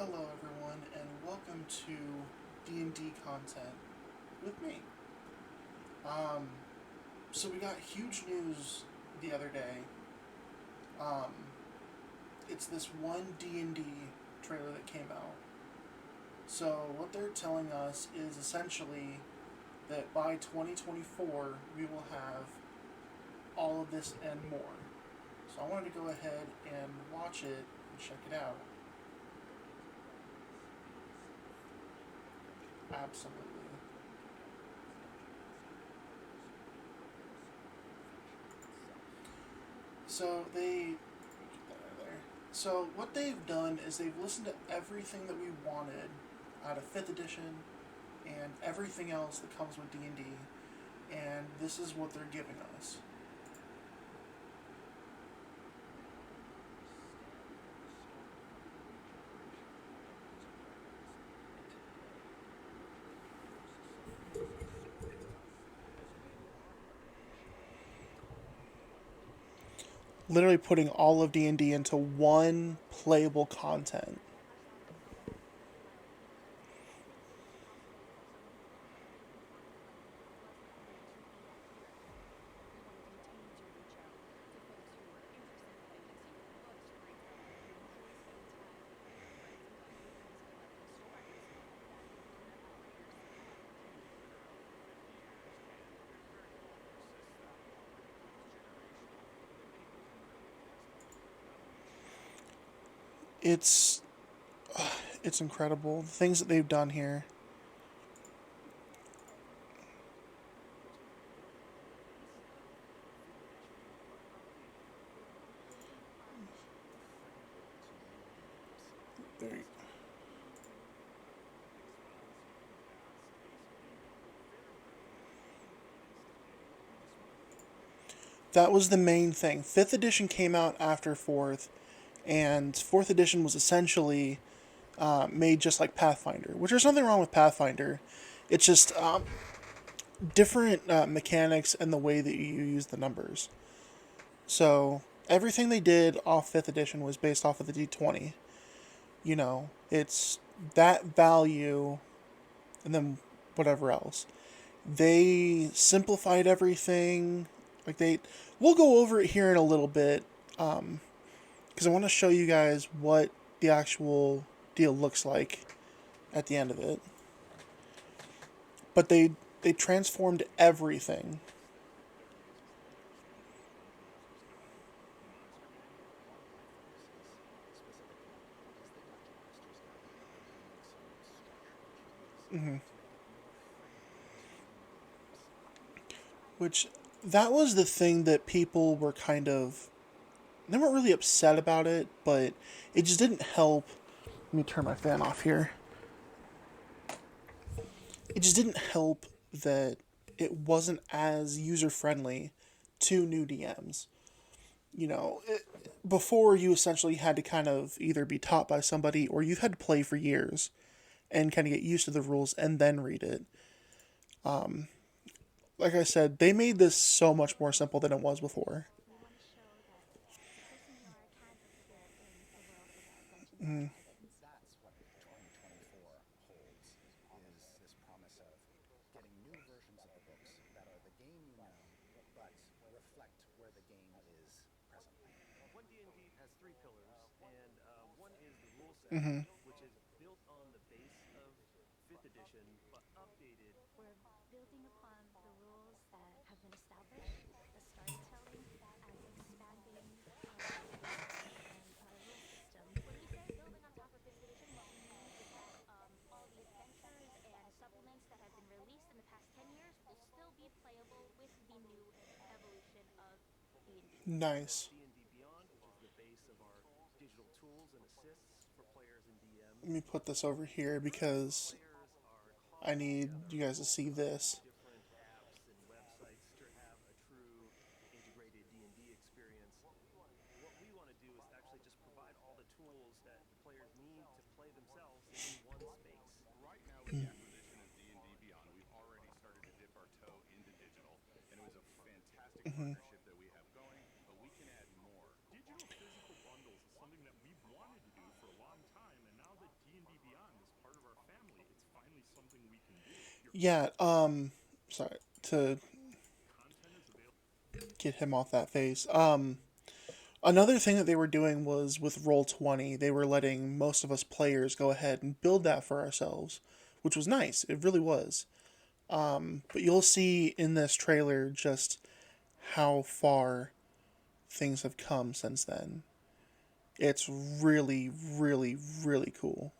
Hello everyone and welcome to D&D content with me. Um, so we got huge news the other day. Um, it's this One D&D trailer that came out. So what they're telling us is essentially that by 2024 we will have all of this and more. So I wanted to go ahead and watch it and check it out. Absolutely. So they there. So what they've done is they've listened to everything that we wanted out of fifth edition and everything else that comes with D&D, and this is what they're giving us. Literally putting all of D&D into one playable content. It's it's incredible the things that they've done here. There, that was the main thing. Fifth edition came out after fourth, and fourth edition was essentially made just like Pathfinder, which there's nothing wrong with Pathfinder. It's just different mechanics and the way that you use the numbers. So everything they did off fifth edition was based off of the D20. It's that value, and then whatever else. They simplified everything. We'll go over it here in a little bit, because I want to show you guys what the actual deal looks like at the end of it. But they transformed everything. Mm-hmm. Which that was the thing that people were kind of, they weren't really upset about it, but it just didn't help. Let me turn my fan off here. It just didn't help that it wasn't as user friendly to new DMs. Before you essentially had to kind of either be taught by somebody or you've had to play for years and kind of get used to the rules and then read it. Like I said, they made this so much more simple than it was before. Mm. Mm-hmm. Nice. Let me put this over here because I need you guys to see this. Mm. Mm-hmm. Yeah. Sorry to get him off that face. Another thing that they were doing was with Roll20, they were letting most of us players go ahead and build that for ourselves, which was nice. It really was. But you'll see in this trailer just how far things have come since then. It's really, really, really cool.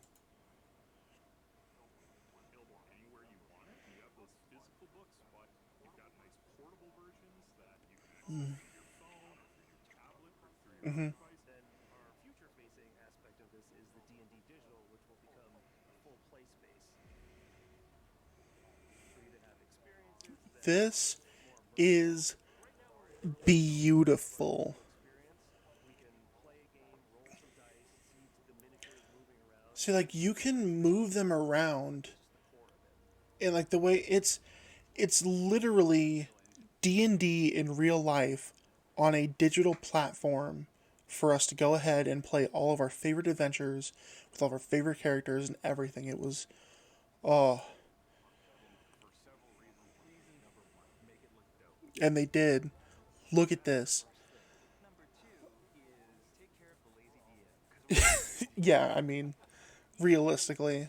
Mm-hmm. This is beautiful. See, like you can move them around, and like the way it's literally D&D in real life on a digital platform for us to go ahead and play all of our favorite adventures with all of our favorite characters and everything. It was oh, and they did. Look at this. Yeah, I mean, realistically.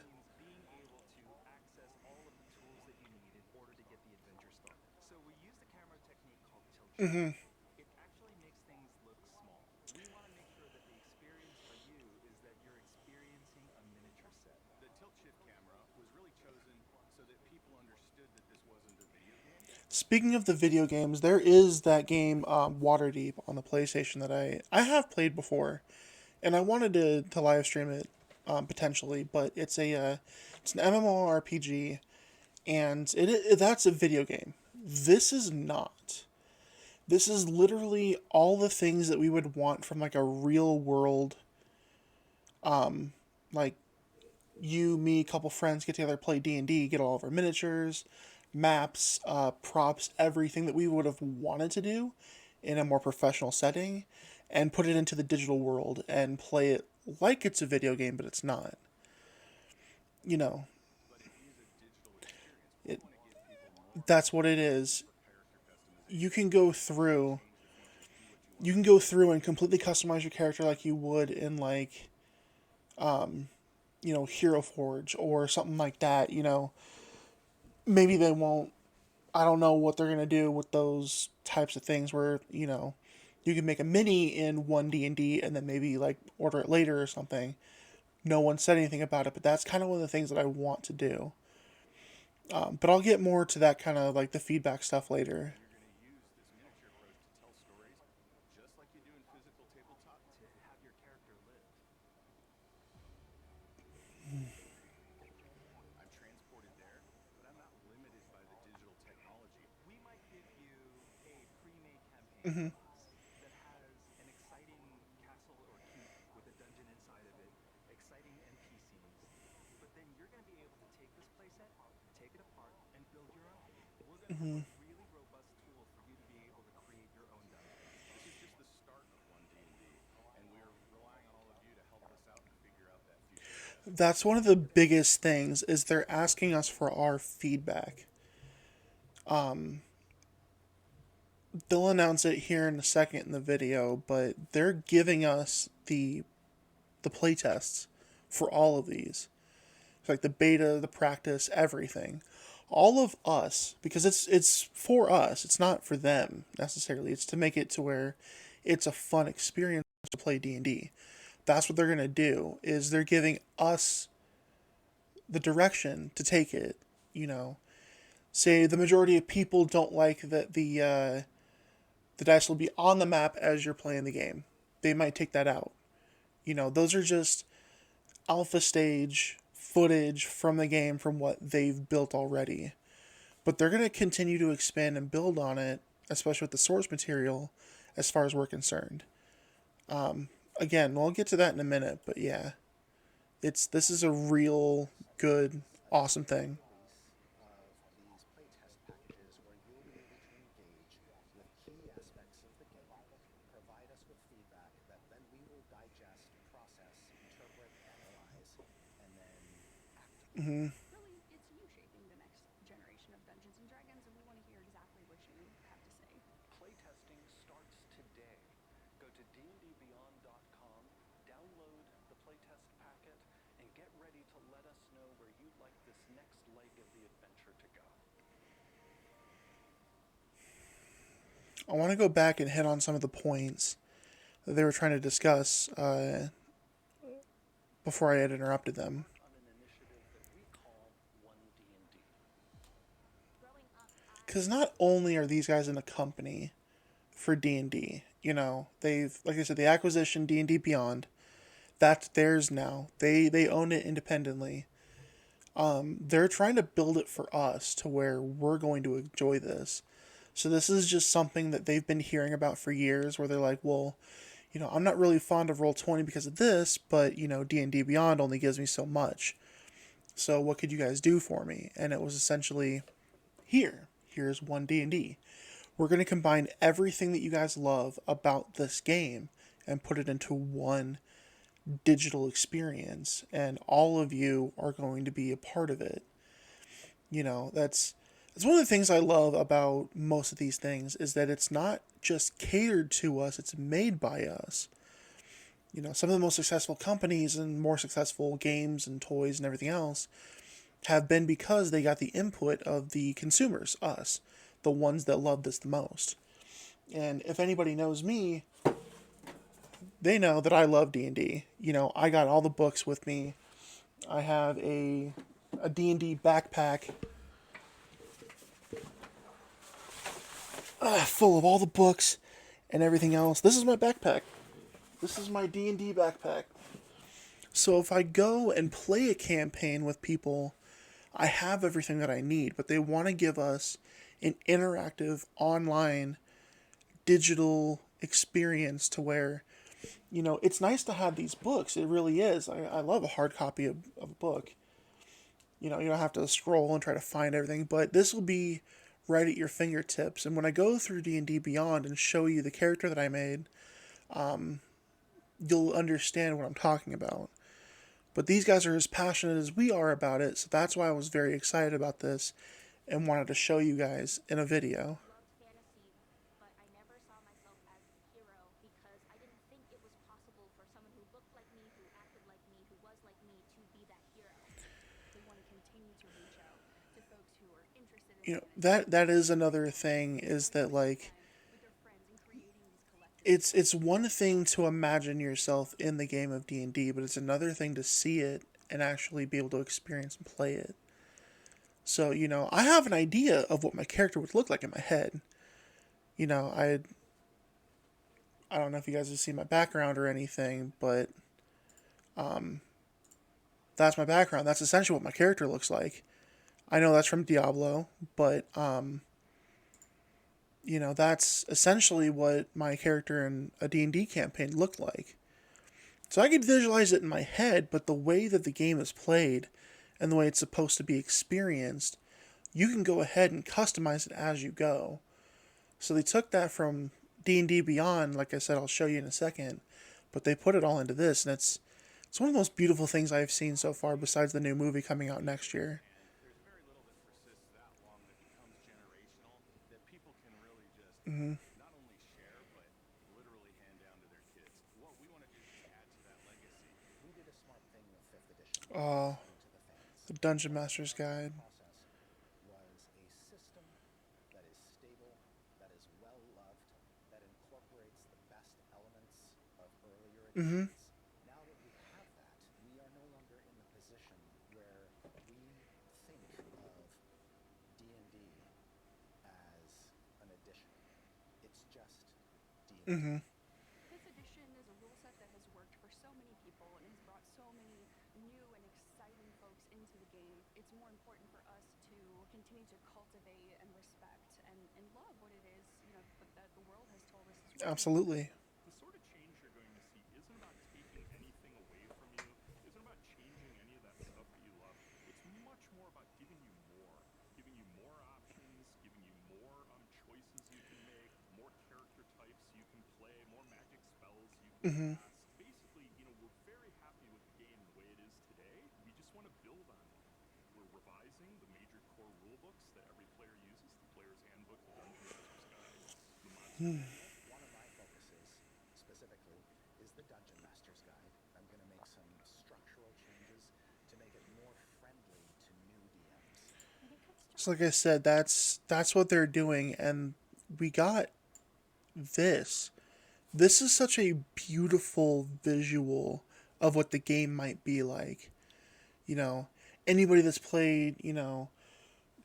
Hmm. Speaking of the video games, there is that game Waterdeep on the PlayStation that I have played before, and I wanted to live stream it potentially, but it's an MMORPG, and that's a video game. This is not. This is literally all the things that we would want from like a real world, like you, me, a couple friends get together, play D&D, get all of our miniatures, maps, props, everything that we would have wanted to do in a more professional setting, and put it into the digital world and play it like it's a video game, but it's not. You know, it, that's what it is. You can go through. You can go through and completely customize your character like you would in like Hero Forge or something like that. Maybe they won't. I don't know what they're gonna do with those types of things where you can make a mini in one D&D and then maybe like order it later or something. No one said anything about it, but that's kind of one of the things that I want to do. But I'll get more to that kind of like the feedback stuff later. Hmm. Hmm. That's one of the biggest things is they're asking us for our feedback. They'll announce it here in a second in the video, but they're giving us the playtests for all of these. Like the beta, the practice, everything. All of us, because it's for us. It's not for them necessarily. It's to make it to where it's a fun experience to play D&D. That's what they're going to do is they're giving us the direction to take it, you know. Say the majority of people don't like that the dice will be on the map as you're playing the game. They might take that out. Those are just alpha stage footage from the game from what they've built already. But they're going to continue to expand and build on it, especially with the source material, as far as we're concerned. Again, we'll get to that in a minute, but yeah, this is a real good, awesome thing. to dndbeyond.com, download the playtest packet, and get ready to let us know where you'd like this next leg of the adventure to go. I want to go back and hit on some of the points that they were trying to discuss before I had interrupted them. On an initiative that we call One D&D. Because not only are these guys in a company for D&D, you know, they've, like I said, the acquisition D&D Beyond, that's theirs now. They own it independently. They're trying to build it for us to where we're going to enjoy this. So this is just something that they've been hearing about for years, where they're like, well, you know, I'm not really fond of Roll20 because of this, but you know, D&D Beyond only gives me so much. So what could you guys do for me? And it was essentially, here's One D&D. We're going to combine everything that you guys love about this game and put it into one digital experience, and all of you are going to be a part of it. You know, that's one of the things I love about most of these things, is that it's not just catered to us, it's made by us. You know, some of the most successful companies and more successful games and toys and everything else have been because they got the input of the consumers, us, the ones that love this the most. And if anybody knows me, they know that I love D&D. You know, I got all the books with me. I have a D&D backpack full of all the books and everything else. This is my backpack. This is my D&D backpack. So if I go and play a campaign with people, I have everything that I need, but they want to give us an interactive online digital experience to where, you know, it's nice to have these books. It really is. I love a hard copy of a book. You know, you don't have to scroll and try to find everything, but this will be right at your fingertips. And when I go through D&D Beyond and show you the character that I made, you'll understand what I'm talking about. But these guys are as passionate as we are about it, so that's why I was very excited about this and wanted to show you guys in a video. You know, that is another thing, is that like it's one thing to imagine yourself in the game of D&D, but it's another thing to see it and actually be able to experience and play it. So, you know, I have an idea of what my character would look like in my head. You know, I don't know if you guys have seen my background or anything, but that's my background. That's essentially what my character looks like. I know that's from Diablo, but you know, that's essentially what my character in a D&D campaign looked like. So I could visualize it in my head, but the way that the game is played and the way it's supposed to be experienced, you can go ahead and customize it as you go. So they took that from D&D Beyond, like I said, I'll show you in a second, but they put it all into this, and it's one of the most beautiful things I've seen so far, besides the new movie coming out next year. There's very little that persists that long that becomes generational, that people can really just Mm-hmm. not only share, but literally hand down to their kids. What we want to do is just add to that legacy. We did a smart thing with 5th edition, Uh, listening to the fans. the Dungeon What Master's we Guide. process was a system that is stable, that is well loved, that incorporates the best elements of earlier Mm-hmm. editions. Now that we have that, we are no longer in the position where we think of D&D as an addition. It's just D&D. Mm-hmm. Fifth edition is a rule set that has worked for so many people and has brought so many new and exciting folks into the game. It's more important for us to continue to cultivate and respect and love what it is, you know, that the world has told us is Absolutely. The sort of change you're going to see isn't about taking anything away from you, isn't about changing any of that stuff that you love. It's much more about giving you more options, giving you more choices you can make, more character types you can play, more magic spells you can Mm-hmm. cast. Basically, you know, we're very happy with the game the way it is today. We just want to build on it. We're revising the major core rule books that every player uses, the Player's Handbook, the Dungeon Master's Guide, the Monster Manual. One of my focuses, specifically So like I said, that's what they're doing, and we got this. This is such a beautiful visual of what the game might be like. You know, anybody that's played,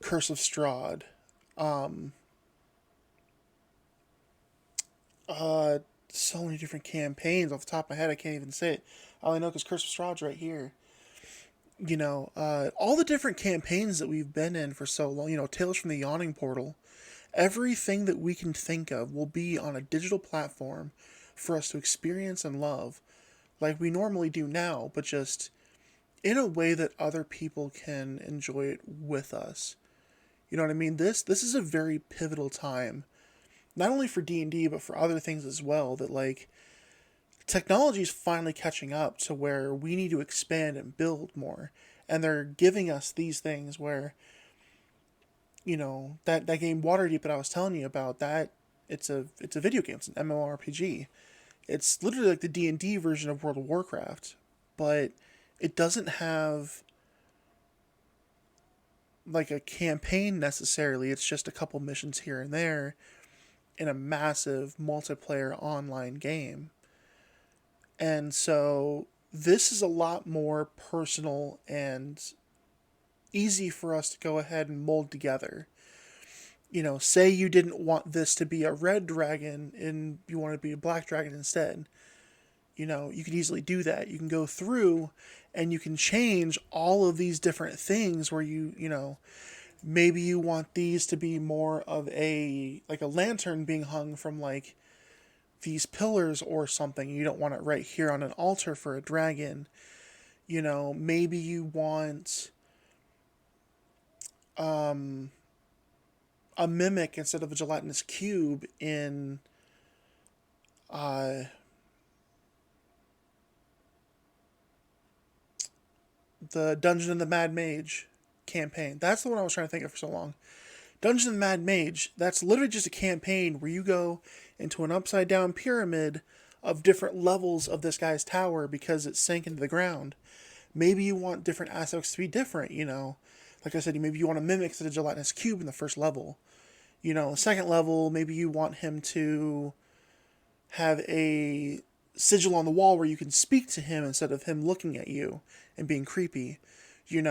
Curse of Strahd, um, uh, so many different campaigns off the top of my head. I can't even say it. All I know because Curse of Strahd's right here. All the different campaigns that we've been in for so long. Tales from the Yawning Portal. Everything that we can think of will be on a digital platform for us to experience and love, like we normally do now, but just in a way that other people can enjoy it with us. You know what I mean? This is a very pivotal time, not only for D&D but for other things as well. That like technology is finally catching up to where we need to expand and build more, and they're giving us these things where that game Waterdeep that I was telling you about, that it's a video game. It's an MMORPG. It's literally like the D&D version of World of Warcraft, but it doesn't have like a campaign necessarily. It's just a couple missions here and there in a massive multiplayer online game. And so this is a lot more personal and easy for us to go ahead and mold together. Say you didn't want this to be a red dragon and you want it to be a black dragon instead. You can easily do that. You can go through and you can change all of these different things where maybe you want these to be more of a lantern being hung from like these pillars or something. You don't want it right here on an altar for a dragon. Maybe you want a mimic instead of a gelatinous cube in the Dungeon of the Mad Mage campaign. That's the one I was trying to think of for so long. Dungeon of the Mad Mage, that's literally just a campaign where you go into an upside down pyramid of different levels of this guy's tower because it's sank into the ground. Maybe you want different aspects to be different, Like I said, maybe you want to mimic the gelatinous cube in the first level. Second level, maybe you want him to have a sigil on the wall where you can speak to him instead of him looking at you and being creepy. You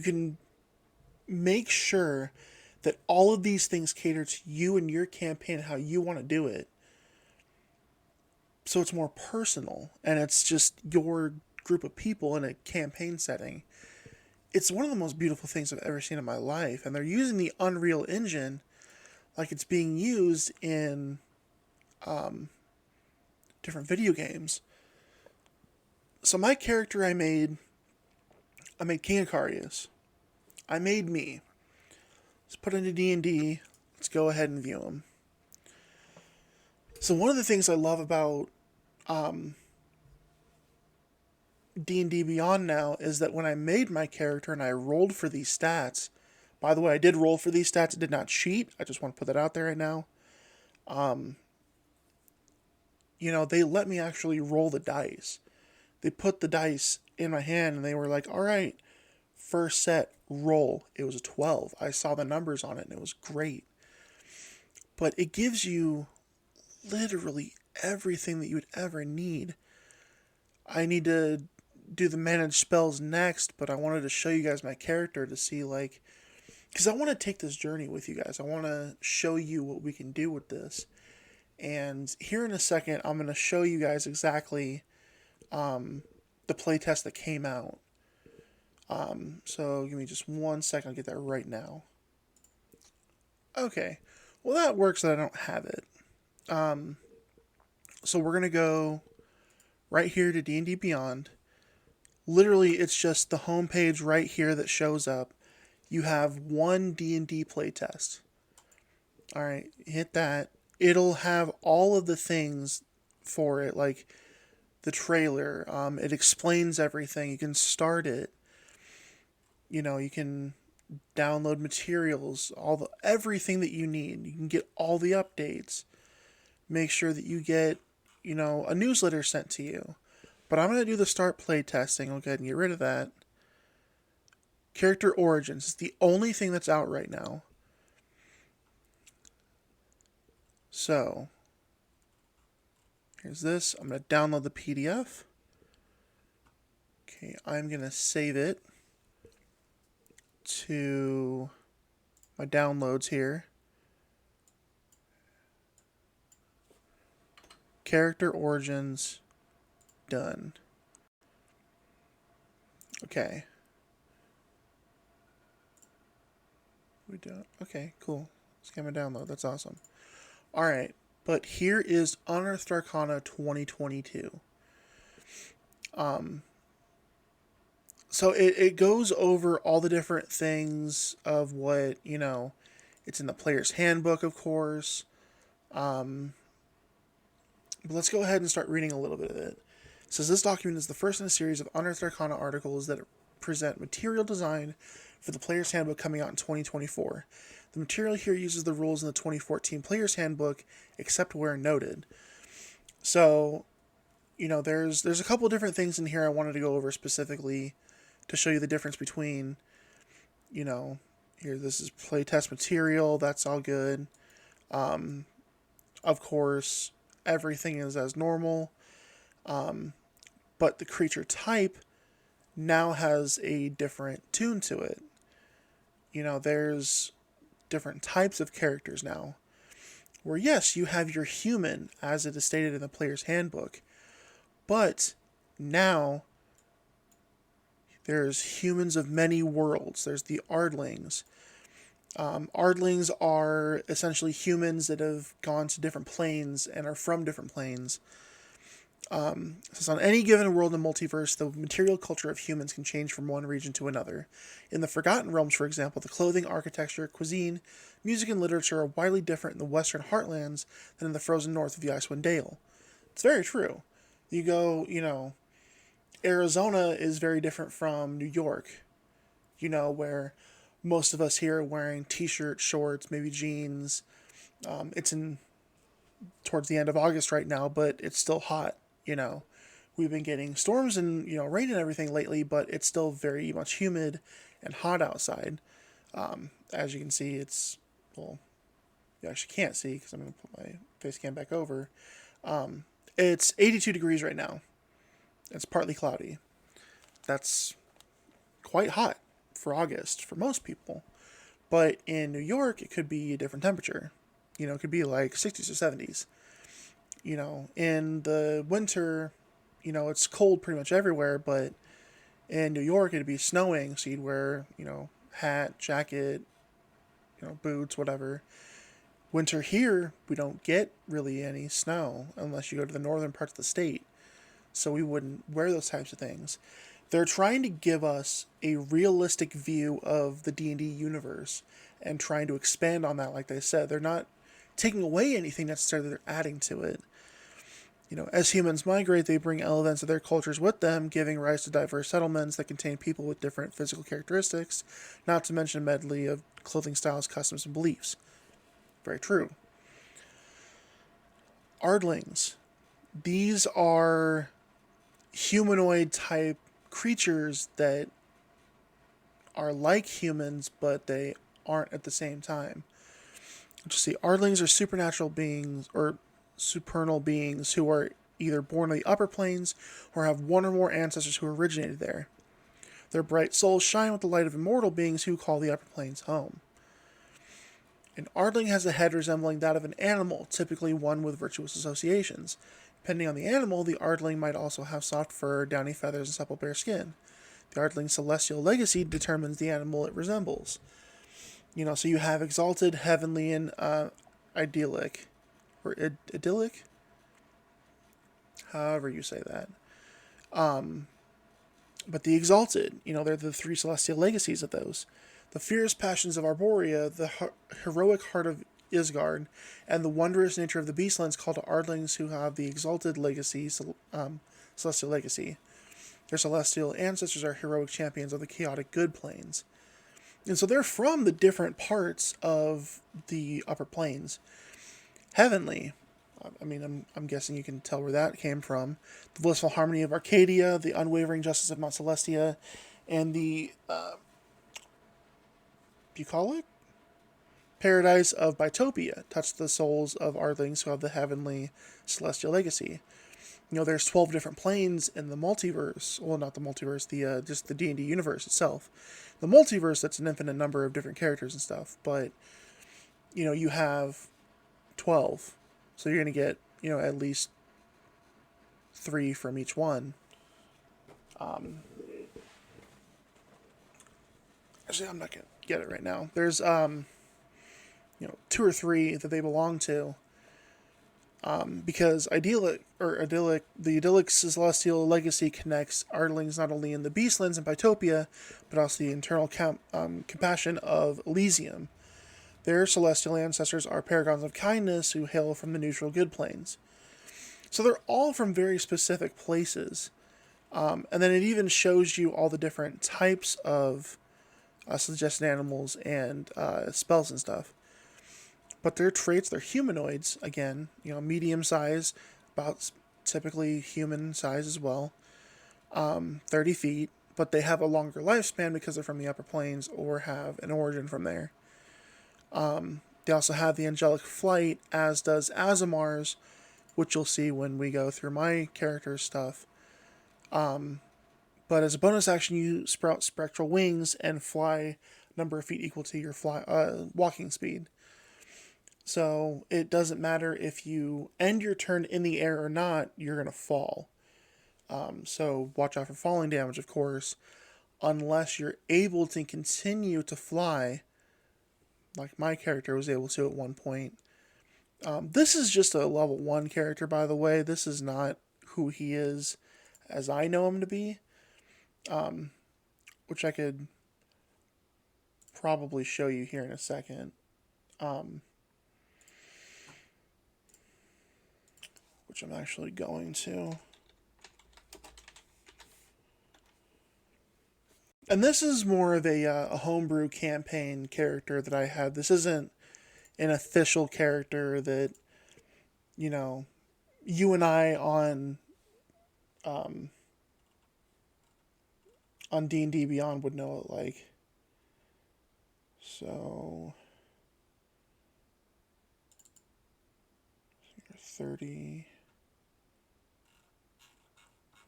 can make sure that all of these things cater to you and your campaign and how you want to do it. So it's more personal and it's just your group of people in a campaign setting. It's one of the most beautiful things I've ever seen in my life. And they're using the Unreal Engine like it's being used in different video games. So my character I made King Acarius. I made me. Let's put into D&D. Let's go ahead and view him. So one of the things I love about D&D Beyond now is that when I made my character and I rolled for these stats, by the way, I did roll for these stats. I did not cheat. I just want to put that out there right now. They let me actually roll the dice. They put the dice in my hand and they were like, all right, first set, roll. It was a 12. I saw the numbers on it and it was great. But it gives you literally everything that you would ever need. I need to do the manage spells next, but I wanted to show you guys my character to see because I want to take this journey with you guys. I want to show you what we can do with this. And here in a second, I'm going to show you guys exactly the playtest that came out. So give me just 1 second. I'll get that right now. Okay. Well, that works that I don't have it. So we're going to go right here to D&D Beyond. Literally, it's just the homepage right here that shows up. You have one D&D playtest. All right, hit that. It'll have all of the things for it, like the trailer. It explains everything. You can start it. You can download materials, everything that you need. You can get all the updates. Make sure that you get, a newsletter sent to you. But I'm going to do the start play testing. I'll go ahead and get rid of that. Character Origins is the only thing that's out right now. So, here's this. I'm going to download the PDF. Okay, I'm going to save it to my downloads here. Character Origins, done. Okay. We don't. Okay, cool. Scan my download. That's awesome. All right, but here is Unearthed Arcana 2022. So it goes over all the different things of what, it's in the player's handbook, of course. But let's go ahead and start reading a little bit of it. It says this document is the first in a series of Unearthed Arcana articles that present material design for the Player's Handbook coming out in 2024. The material here uses the rules in the 2014 Player's Handbook, except where noted. So, there's a couple different things in here I wanted to go over specifically to show you the difference between, here, this is playtest material, that's all good. Of course, everything is as normal, but the creature type now has a different tune to it. There's different types of characters now, where yes, you have your human, as it is stated in the player's handbook, but now there's humans of many worlds. There's the Ardlings. Ardlings are essentially humans that have gone to different planes and are from different planes. So on any given world in the multiverse, the material culture of humans can change from one region to another. In the Forgotten Realms, for example, the clothing, architecture, cuisine, music, and literature are widely different in the Western Heartlands than in the frozen north of the Icewind Dale. It's very true. You go, Arizona is very different from New York, where most of us here are wearing t-shirts, shorts, maybe jeans. It's towards the end of August right now, but it's still hot. We've been getting storms and rain and everything lately, but it's still very much humid and hot outside. As you can see, you actually can't see because I'm going to put my face cam back over. It's 82 degrees right now. It's partly cloudy. That's quite hot for August for most people. But in New York, it could be a different temperature. It could be like 60s or 70s. In the winter, it's cold pretty much everywhere, but in New York, it'd be snowing, so you'd wear, hat, jacket, boots, whatever. Winter here, we don't get really any snow unless you go to the northern parts of the state, so we wouldn't wear those types of things. They're trying to give us a realistic view of the D&D universe and trying to expand on that, like they said. They're not taking away anything necessarily, they're adding to it. As humans migrate, they bring elements of their cultures with them, giving rise to diverse settlements that contain people with different physical characteristics, not to mention a medley of clothing styles, customs, and beliefs. Very true. Ardlings. These are humanoid type creatures that are like humans, but they aren't at the same time. Just see, Ardlings are supernatural beings or supernal beings who are either born in the upper planes or have one or more ancestors who originated there. Their bright souls shine with the light of immortal beings who call the upper planes home. An Ardling has a head resembling that of an animal, typically one with virtuous associations. Depending on the animal, the Ardling might also have soft fur, downy feathers, and supple bare skin. The Ardling's celestial legacy determines the animal it resembles. So you have exalted, heavenly, and idyllic. Or idyllic? However you say that. But the exalted, they're the three celestial legacies of those. The fierce passions of Arborea, the heroic heart of Isgard, and the wondrous nature of the Beastlands called to Ardlings who have the exalted legacy, celestial legacy. Their celestial ancestors are heroic champions of the chaotic good planes. And so they're from the different parts of the upper planes. Heavenly, I'm guessing you can tell where that came from. The blissful harmony of Arcadia, the unwavering justice of Mount Celestia, and the bucolic? Paradise of Bytopia. Touch the souls of Ardlings who have the heavenly celestial legacy. There's 12 different planes in the multiverse. Well, not the multiverse, the just the D&D universe itself. The multiverse, that's an infinite number of different characters and stuff. But, you have 12. So you're going to get, at least 3 from each one. Actually, I'm not going to get it right now. There's, 2 or 3 that they belong to. Because the idyllic celestial legacy connects Ardlings not only in the Beastlands and Bytopia, but also the internal compassion of Elysium. Their celestial ancestors are paragons of kindness who hail from the neutral good planes. So they're all from very specific places. And then it even shows you all the different types of suggested animals and spells and stuff. But their traits, they're humanoids, again, medium size, about typically human size as well, 30 feet, but they have a longer lifespan because they're from the upper planes or have an origin from there. They also have the angelic flight, as does Asimars, which you'll see when we go through my character stuff. But as a bonus action, you sprout spectral wings and fly number of feet equal to your walking speed. So it doesn't matter if you end your turn in the air or not, you're going to fall. So watch out for falling damage, of course, unless you're able to continue to fly, like my character was able to at one point. This is just a level 1 character, by the way. This is not who he is as I know him to be, which I could probably show you here in a second. Which I'm actually going to. And this is more of a homebrew campaign character that I had. This isn't an official character that, you and I on D&D Beyond would know it like. So 30.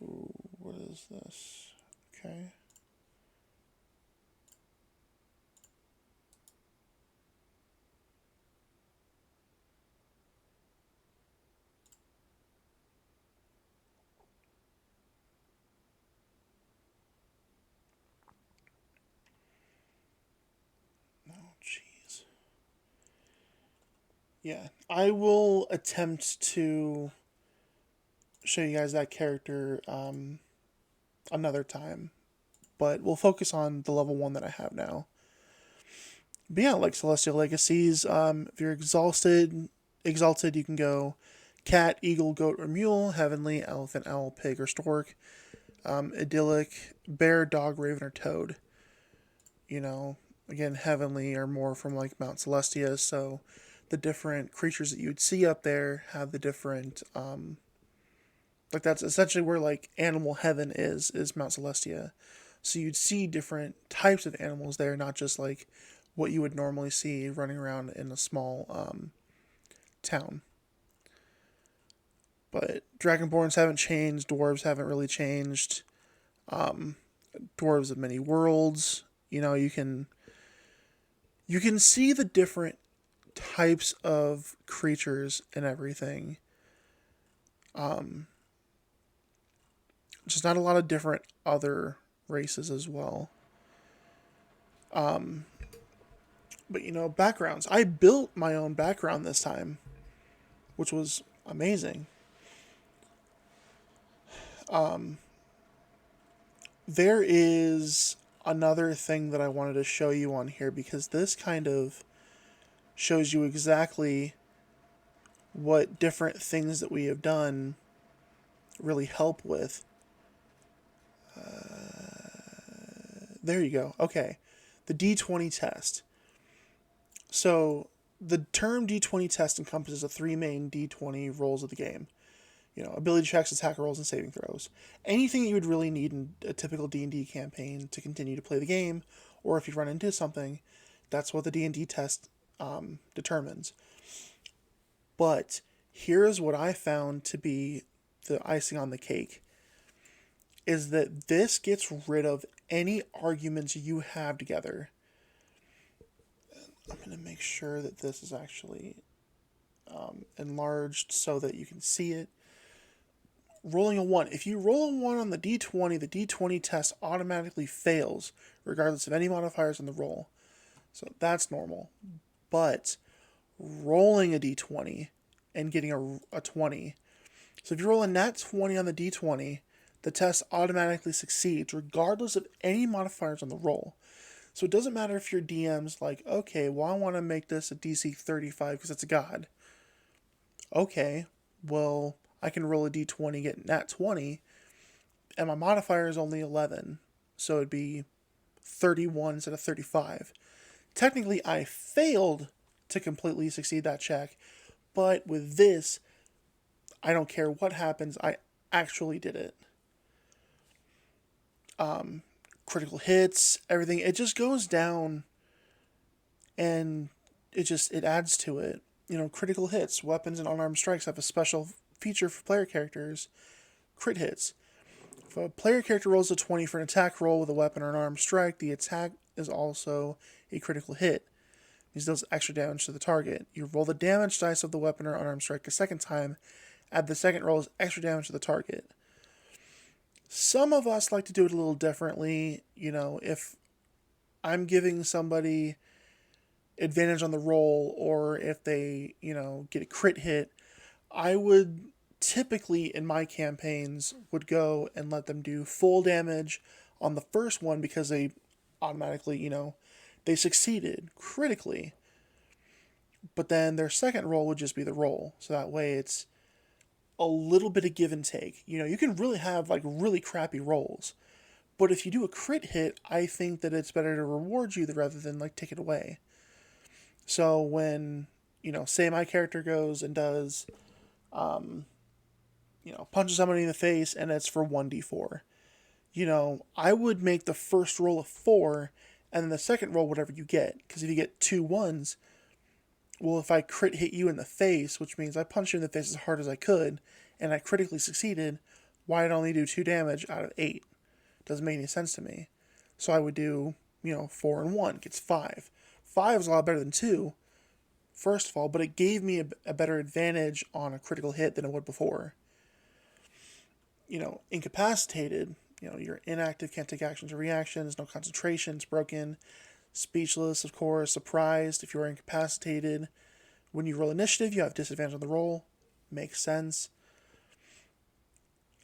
Ooh, what is this? Okay. Oh, jeez. Yeah, I will attempt to show you guys that character another time, but we'll focus on the level 1 that I have now. But yeah, like Celestial Legacies, if you're exalted, you can go cat, eagle, goat, or mule, heavenly, elephant, owl, pig, or stork, idyllic, bear, dog, raven, or toad. Again, heavenly are more from like Mount Celestia, so the different creatures that you would see up there have the different, like that's essentially where like animal heaven is Mount Celestia. So you'd see different types of animals there, not just like what you would normally see running around in a small town. But Dragonborns haven't changed, dwarves haven't really changed. Dwarves of many worlds. You can see the different types of creatures and everything. Just not a lot of different other races as well. But backgrounds. I built my own background this time, which was amazing. There is another thing that I wanted to show you on here because this kind of shows you exactly what different things that we have done really help with. There you go. Okay. The D20 test. So the term D20 test encompasses the 3 main D20 roles of the game. Ability checks, attack rolls, and saving throws. Anything that you would really need in a typical D&D campaign to continue to play the game, or if you run into something, That's what the D&D test determines. But here's what I found to be the icing on the cake, is that this gets rid of any arguments you have together. I'm going to make sure that this is actually enlarged so that you can see it. Rolling a 1. If you roll a 1 on the d20, the d20 test automatically fails, regardless of any modifiers in the roll. So that's normal. But rolling a d20 and getting a 20. So if you roll a nat 20 on the d20, the test automatically succeeds, regardless of any modifiers on the roll. So it doesn't matter if your DM's like, okay, well, I want to make this a DC 35 because it's a god. Okay, well, I can roll a d20, get nat 20, and my modifier is only 11. So it'd be 31 instead of 35. Technically, I failed to completely succeed that check, but with this, I don't care what happens, I actually did it. Critical hits, everything, it just goes down, and it adds to it. Critical hits, weapons and unarmed strikes have a special feature for player characters. Crit hits. If a player character rolls a 20 for an attack roll with a weapon or an armed strike, the attack is also a critical hit. This does extra damage to the target. You roll the damage dice of the weapon or unarmed strike a second time. Add the second roll as extra damage to the target. Some of us like to do it a little differently. If I'm giving somebody advantage on the roll, or if they, get a crit hit, I would typically, in my campaigns, would go and let them do full damage on the first one because they automatically, they succeeded critically. But then their second roll would just be the roll. So that way it's a little bit of give and take. You can really have like really crappy rolls. But if you do a crit hit, I think that it's better to reward you rather than like take it away. So when, say my character goes and does, punches somebody in the face and it's for 1d4. I would make the first roll a 4 and then the second roll whatever you get. Because if you get 2 1s, well, if I crit hit you in the face, which means I punched you in the face as hard as I could, and I critically succeeded, why did I only do 2 damage out of 8? Doesn't make any sense to me. So I would do, 4 and 1 gets 5. 5 is a lot better than 2, first of all, but it gave me a better advantage on a critical hit than it would before. Incapacitated, you're inactive, can't take actions or reactions, no concentration, it's broken. Speechless, of course. Surprised, if you are incapacitated. When you roll initiative, you have disadvantage on the roll. Makes sense.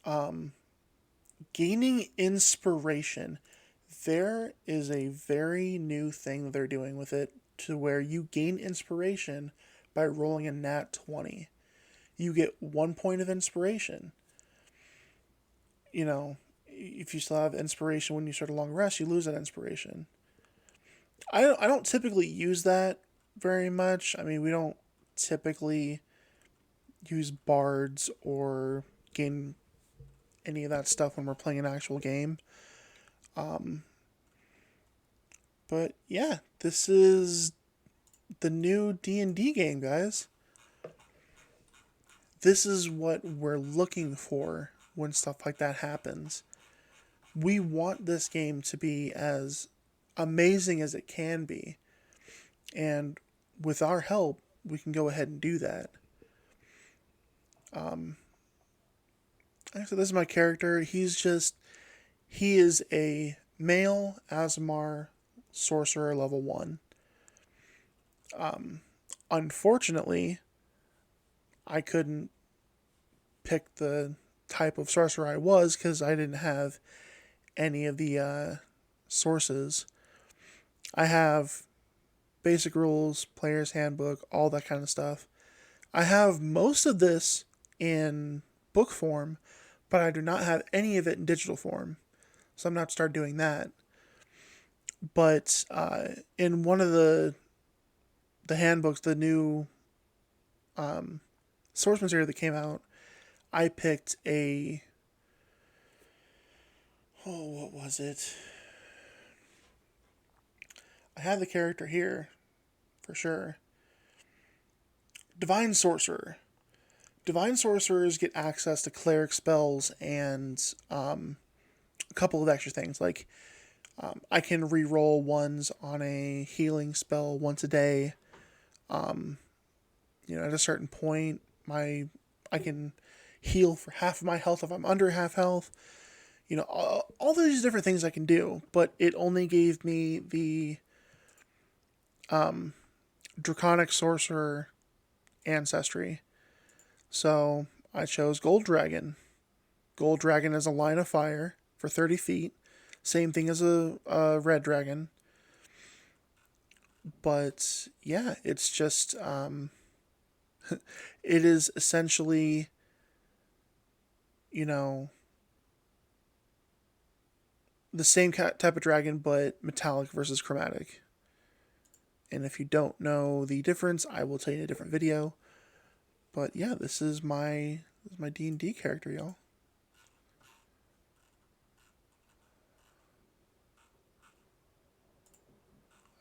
Gaining inspiration. There is a very new thing that they're doing with it, to where you gain inspiration by rolling a nat 20. You get 1 point of inspiration. If you still have inspiration when you start a long rest, you lose that inspiration. I don't typically use that very much. I mean, we don't typically use bards or gain any of that stuff when we're playing an actual game. But yeah, this is the new D&D game, guys. This is what we're looking for when stuff like that happens. We want this game to be as amazing as it can be. And with our help, we can go ahead and do that. So this is my character. He is a male Aasimar sorcerer level 1. Unfortunately, I couldn't pick the type of sorcerer I was because I didn't have any of the sources. I have basic rules, player's handbook, all that kind of stuff. I have most of this in book form, but I do not have any of it in digital form. So I'm going to have to start doing that. But in one of the handbooks, the new source material that came out, I picked what was it? I have the character here for sure. Divine Sorcerer. Divine Sorcerers get access to cleric spells and a couple of extra things. Like, I can re-roll ones on a healing spell once a day. At a certain point, I can heal for half of my health if I'm under half health. All these different things I can do, but it only gave me the Draconic Sorcerer ancestry. So I chose Gold Dragon. Gold Dragon is a line of fire for 30 feet. Same thing as a Red Dragon. But yeah, it's just it is essentially, the same type of dragon, but metallic versus chromatic. And if you don't know the difference, I will tell you in a different video. But yeah, this is my D&D character, y'all.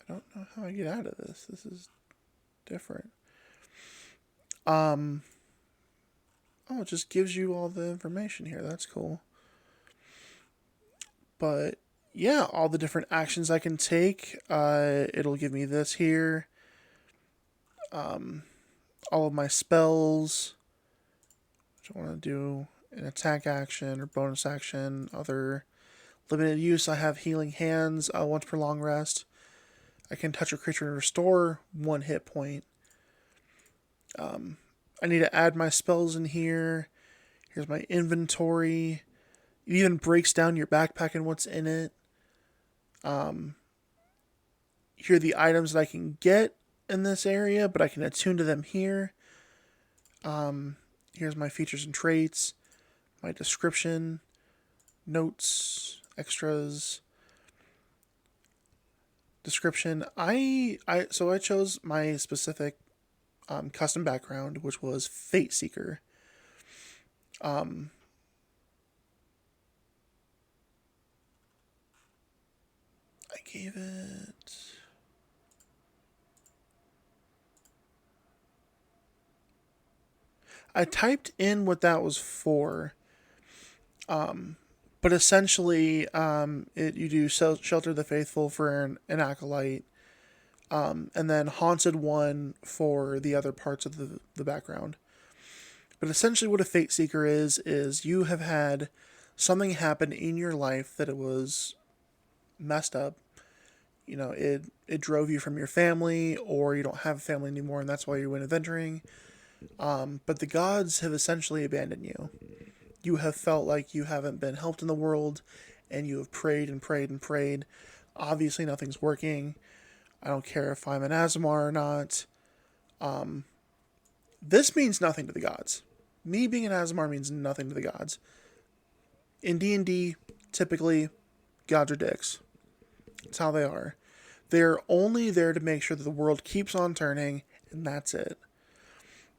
I don't know how I get out of this. This is different. Oh, it just gives you all the information here. That's cool. But yeah, all the different actions I can take. It'll give me this here. All of my spells. Which I want to do an attack action or bonus action. Other limited use. I have healing hands once per long rest. I can touch a creature and restore 1 hit point. I need to add my spells in here. Here's my inventory. It even breaks down your backpack and what's in it. Here are the items that I can get in this area, but I can attune to them here. Here's my features and traits, my description, notes, extras. Description. So I chose my specific custom background, which was Fate Seeker. I gave it. I typed in what that was for. But essentially, you do Shelter the Faithful for an acolyte, and then Haunted One for the other parts of the background. But essentially, what a Fate Seeker is you have had something happen in your life that it was messed up. It drove you from your family, or you don't have a family anymore, and that's why you went adventuring. But the gods have essentially abandoned you. You have felt like you haven't been helped in the world, and you have prayed and prayed and prayed. Obviously, nothing's working. I don't care if I'm an Azamar or not. This means nothing to the gods. Me being an Azamar means nothing to the gods. In D&D, typically, gods are dicks. That's how they are. They're only there to make sure that the world keeps on turning, and that's it.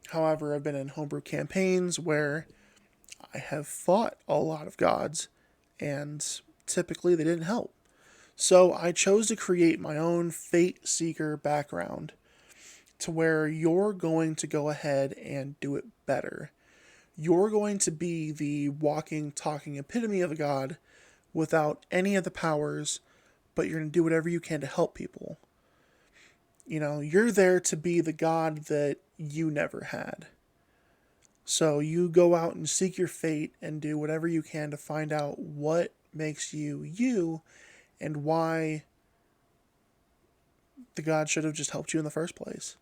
However, I've been in homebrew campaigns where I have fought a lot of gods, and typically they didn't help. So I chose to create my own Fate Seeker background to where you're going to go ahead and do it better. You're going to be the walking, talking epitome of a god without any of the powers, but you're going to do whatever you can to help people. You're there to be the god that you never had. So you go out and seek your fate and do whatever you can to find out what makes you you and why the god should have just helped you in the first place.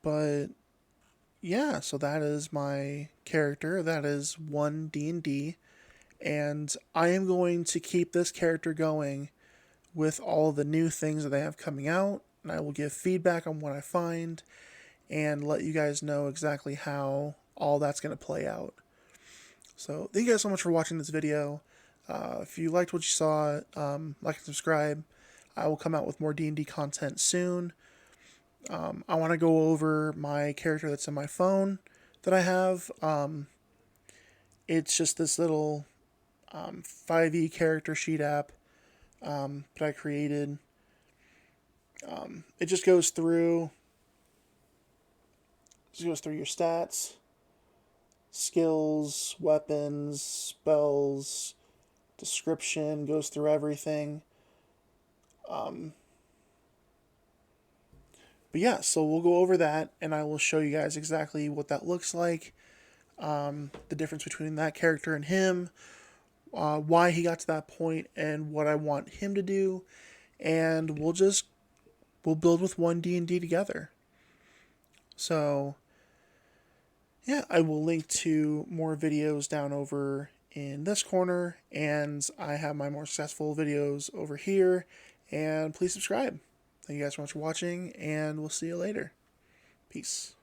But yeah, so that is my character. That is One D&D, and I am going to keep this character going with all the new things that they have coming out, and I will give feedback on what I find and let you guys know exactly how all that's going to play out. So thank you guys so much for watching this video. If you liked what you saw, like and subscribe. I will come out with more D&D content soon. I want to go over my character that's in my phone that I have. It's just this little 5e character sheet app. that I created. It just goes through your stats, skills, weapons, spells, description, goes through everything. But yeah, so we'll go over that, and I will show you guys exactly what that looks like, the difference between that character and him, why he got to that point, and what I want him to do, and we'll build with One D&D together. So yeah, I will link to more videos down over in this corner, and I have my more successful videos over here, and please subscribe. Thank you guys so much for watching, and we'll see you later. Peace.